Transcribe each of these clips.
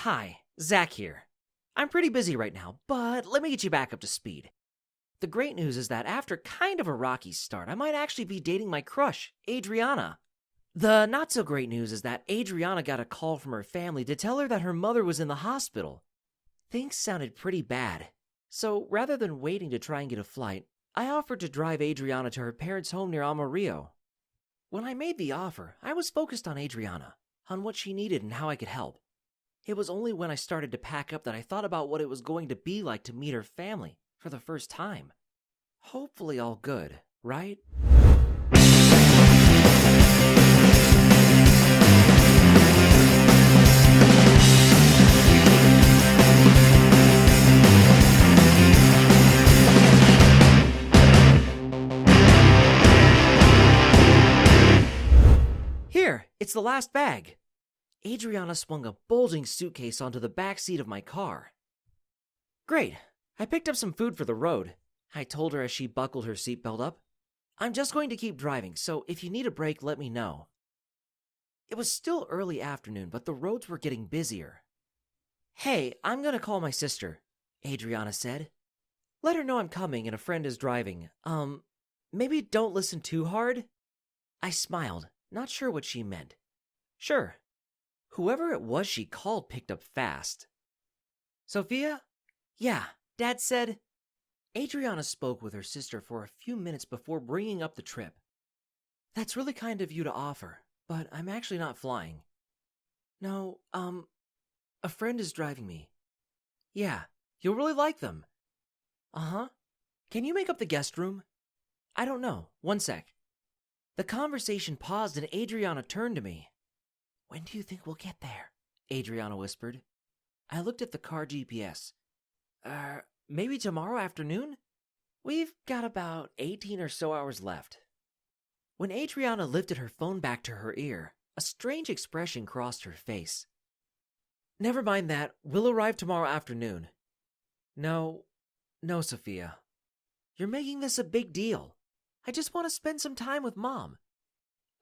Hi, Zach here. I'm pretty busy right now, but let me get you back up to speed. The great news is that after kind of a rocky start, I might actually be dating my crush, Adriana. The not so great news is that Adriana got a call from her family to tell her that her mother was in the hospital. Things sounded pretty bad, so rather than waiting to try and get a flight, I offered to drive Adriana to her parents' home near Amarillo. When I made the offer, I was focused on Adriana, on what she needed and how I could help. It was only when I started to pack up that I thought about what it was going to be like to meet her family for the first time. Hopefully all good, right? Here, it's the last bag. Adriana swung a bulging suitcase onto the back seat of my car. Great, I picked up some food for the road, I told her as she buckled her seatbelt up. I'm just going to keep driving, so if you need a break, let me know. It was still early afternoon, but the roads were getting busier. Hey, I'm gonna call my sister, Adriana said. Let her know I'm coming and a friend is driving. Maybe don't listen too hard? I smiled, not sure what she meant. Sure. Whoever it was she called picked up fast. Sophia? Yeah, Dad said. Adriana spoke with her sister for a few minutes before bringing up the trip. That's really kind of you to offer, but I'm actually not flying. No, a friend is driving me. Yeah, you'll really like them. Uh-huh. Can you make up the guest room? I don't know. One sec. The conversation paused and Adriana turned to me. When do you think we'll get there? Adriana whispered. I looked at the car GPS. Maybe tomorrow afternoon? We've got about 18 or so hours left. When Adriana lifted her phone back to her ear, a strange expression crossed her face. Never mind that. We'll arrive tomorrow afternoon. No, Sophia. You're making this a big deal. I just want to spend some time with Mom.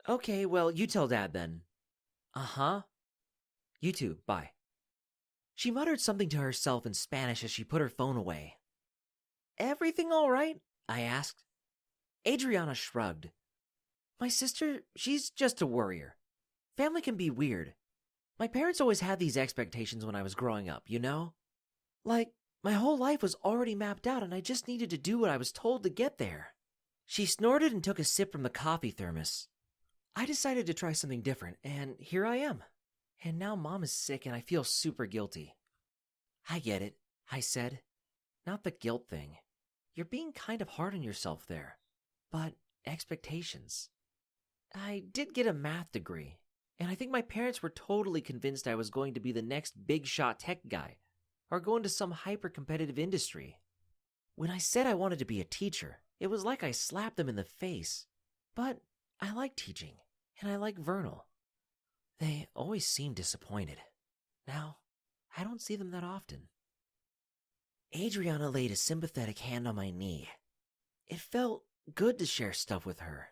Okay, well, you tell Dad then. Uh-huh. You too, bye. She muttered something to herself in Spanish as she put her phone away. Everything all right? I asked. Adriana shrugged. My sister, she's just a worrier. Family can be weird. My parents always had these expectations when I was growing up, you know? Like, my whole life was already mapped out and I just needed to do what I was told to get there. She snorted and took a sip from the coffee thermos. I decided to try something different, and here I am. And now Mom is sick and I feel super guilty. I get it, I said. Not the guilt thing. You're being kind of hard on yourself there. But expectations. I did get a math degree, and I think my parents were totally convinced I was going to be the next big shot tech guy, or go into some hyper-competitive industry. When I said I wanted to be a teacher, it was like I slapped them in the face. But I like teaching, and I like Vernal. They always seem disappointed. Now, I don't see them that often. Adriana laid a sympathetic hand on my knee. It felt good to share stuff with her.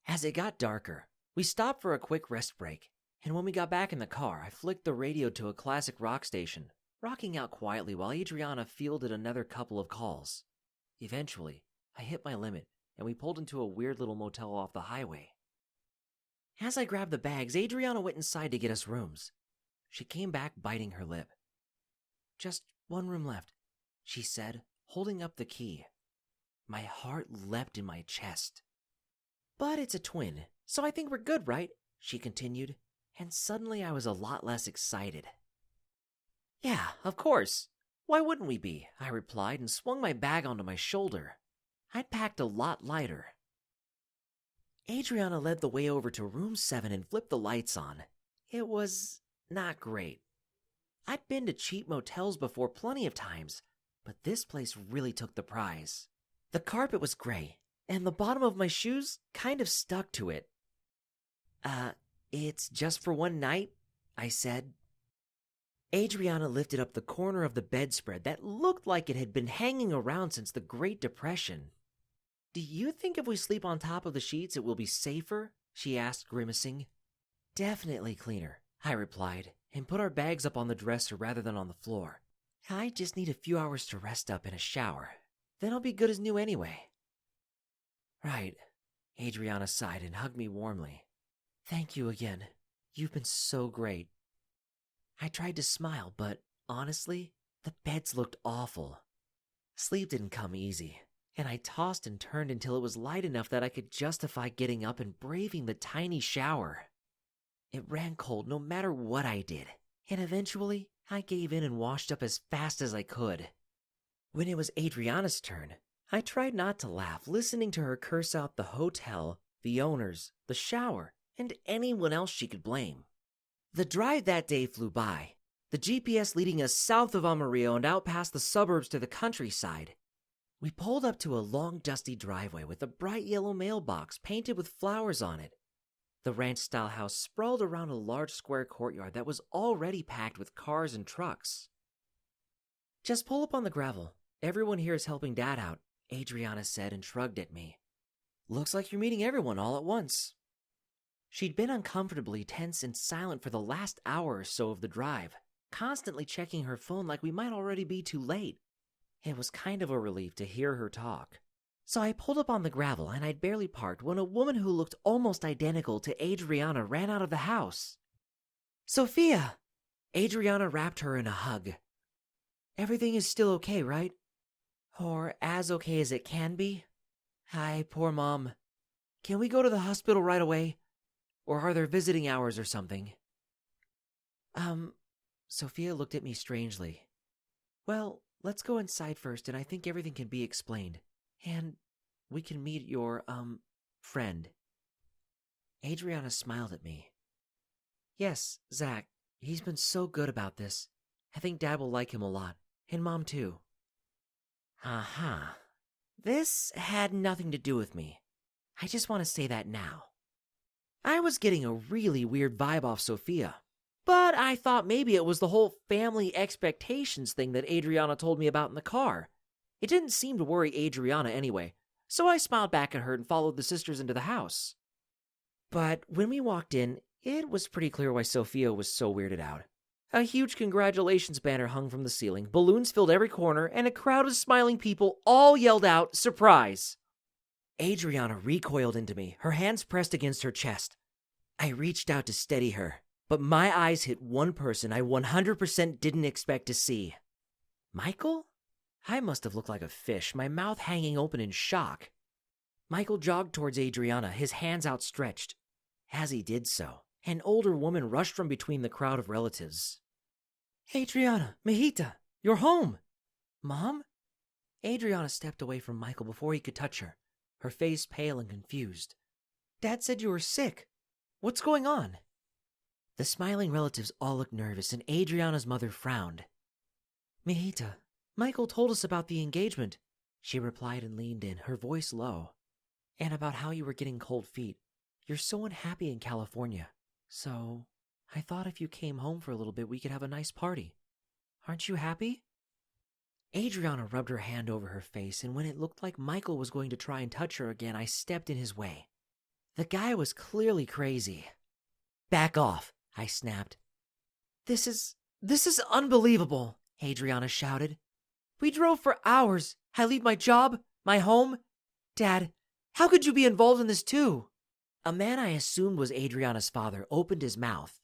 As it got darker, we stopped for a quick rest break, and when we got back in the car, I flicked the radio to a classic rock station, rocking out quietly while Adriana fielded another couple of calls. Eventually, I hit my limit, and we pulled into a weird little motel off the highway. As I grabbed the bags, Adriana went inside to get us rooms. She came back biting her lip. Just one room left, she said, holding up the key. My heart leapt in my chest. But it's a twin, so I think we're good, right? She continued, and suddenly I was a lot less excited. Yeah, of course. Why wouldn't we be? I replied and swung my bag onto my shoulder. I'd packed a lot lighter. Adriana led the way over to room 7 and flipped the lights on. It was not great. I'd been to cheap motels before plenty of times, but this place really took the prize. The carpet was gray, and the bottom of my shoes kind of stuck to it. It's just for one night, I said. Adriana lifted up the corner of the bedspread that looked like it had been hanging around since the Great Depression. Do you think if we sleep on top of the sheets it will be safer? She asked, grimacing. Definitely cleaner, I replied, and put our bags up on the dresser rather than on the floor. I just need a few hours to rest up in a shower. Then I'll be good as new anyway. Right. Adriana sighed and hugged me warmly. Thank you again. You've been so great. I tried to smile, but honestly, the beds looked awful. Sleep didn't come easy, and I tossed and turned until it was light enough that I could justify getting up and braving the tiny shower. It ran cold no matter what I did, and eventually I gave in and washed up as fast as I could. When it was Adriana's turn, I tried not to laugh, listening to her curse out the hotel, the owners, the shower, and anyone else she could blame. The drive that day flew by, the GPS leading us south of Amarillo and out past the suburbs to the countryside. We pulled up to a long, dusty driveway with a bright yellow mailbox painted with flowers on it. The ranch-style house sprawled around a large square courtyard that was already packed with cars and trucks. Just pull up on the gravel. Everyone here is helping Dad out, Adriana said and shrugged at me. Looks like you're meeting everyone all at once. She'd been uncomfortably tense and silent for the last hour or so of the drive, constantly checking her phone like we might already be too late. It was kind of a relief to hear her talk. So I pulled up on the gravel and I'd barely parked when a woman who looked almost identical to Adriana ran out of the house. Sophia! Adriana wrapped her in a hug. Everything is still okay, right? Or as okay as it can be? Hi, poor Mom. Can we go to the hospital right away? Or are there visiting hours or something? Sophia looked at me strangely. Well, let's go inside first and I think everything can be explained. And we can meet your, friend. Adriana smiled at me. Yes, Zach, he's been so good about this. I think Dad will like him a lot, and Mom too. Uh-huh. This had nothing to do with me. I just want to say that now. I was getting a really weird vibe off Sophia, but I thought maybe it was the whole family expectations thing that Adriana told me about in the car. It didn't seem to worry Adriana anyway, so I smiled back at her and followed the sisters into the house. But when we walked in, it was pretty clear why Sophia was so weirded out. A huge congratulations banner hung from the ceiling, balloons filled every corner, and a crowd of smiling people all yelled out, "Surprise!" Adriana recoiled into me, her hands pressed against her chest. I reached out to steady her, but my eyes hit one person I 100% didn't expect to see. Michael? I must have looked like a fish, my mouth hanging open in shock. Michael jogged towards Adriana, his hands outstretched. As he did so, an older woman rushed from between the crowd of relatives. Adriana, mijita, you're home. Mom? Adriana stepped away from Michael before he could touch her, her face pale and confused. Dad said you were sick. What's going on? The smiling relatives all looked nervous, and Adriana's mother frowned. Mijita, Michael told us about the engagement, she replied and leaned in, her voice low. And about how you were getting cold feet. You're so unhappy in California. So, I thought if you came home for a little bit, we could have a nice party. Aren't you happy? Adriana rubbed her hand over her face, and when it looked like Michael was going to try and touch her again, I stepped in his way. The guy was clearly crazy. Back off, I snapped. This is unbelievable, Adriana shouted. We drove for hours. I leave my job, my home. Dad, how could you be involved in this too? A man I assumed was Adriana's father opened his mouth.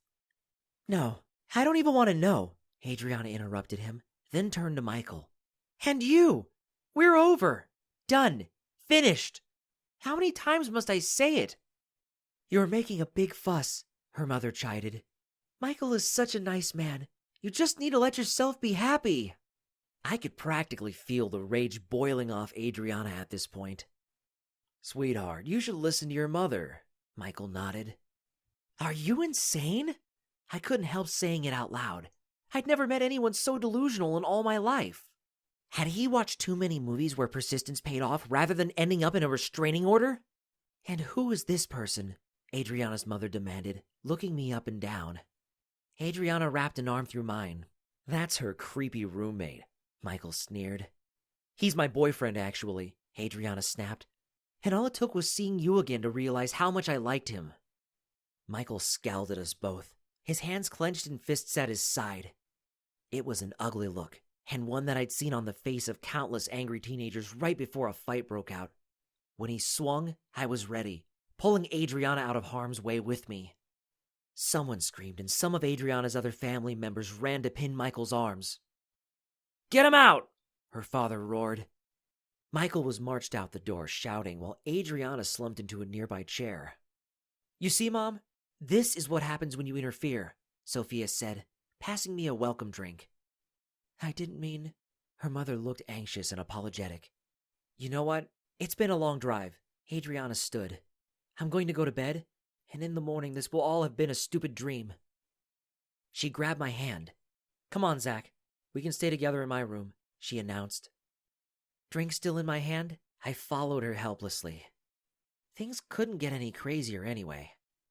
No, I don't even want to know, Adriana interrupted him, then turned to Michael. And you! We're over. Done. Finished. How many times must I say it? You're making a big fuss, her mother chided. Michael is such a nice man. You just need to let yourself be happy. I could practically feel the rage boiling off Adriana at this point. Sweetheart, you should listen to your mother, Michael nodded. Are you insane? I couldn't help saying it out loud. I'd never met anyone so delusional in all my life. Had he watched too many movies where persistence paid off rather than ending up in a restraining order? And who is this person? Adriana's mother demanded, looking me up and down. Adriana wrapped an arm through mine. That's her creepy roommate, Michael sneered. He's my boyfriend, actually, Adriana snapped. And all it took was seeing you again to realize how much I liked him. Michael scowled at us both, his hands clenched and fists at his side. It was an ugly look, and one that I'd seen on the face of countless angry teenagers right before a fight broke out. When he swung, I was ready, pulling Adriana out of harm's way with me. Someone screamed, and some of Adriana's other family members ran to pin Michael's arms. "Get him out!" her father roared. Michael was marched out the door, shouting, while Adriana slumped into a nearby chair. "You see, Mom? This is what happens when you interfere," Sophia said, passing me a welcome drink. "I didn't mean..." Her mother looked anxious and apologetic. "You know what? It's been a long drive." Adriana stood. "I'm going to go to bed, and in the morning this will all have been a stupid dream." She grabbed my hand. "Come on, Zach. We can stay together in my room," she announced. Drink still in my hand, I followed her helplessly. Things couldn't get any crazier anyway.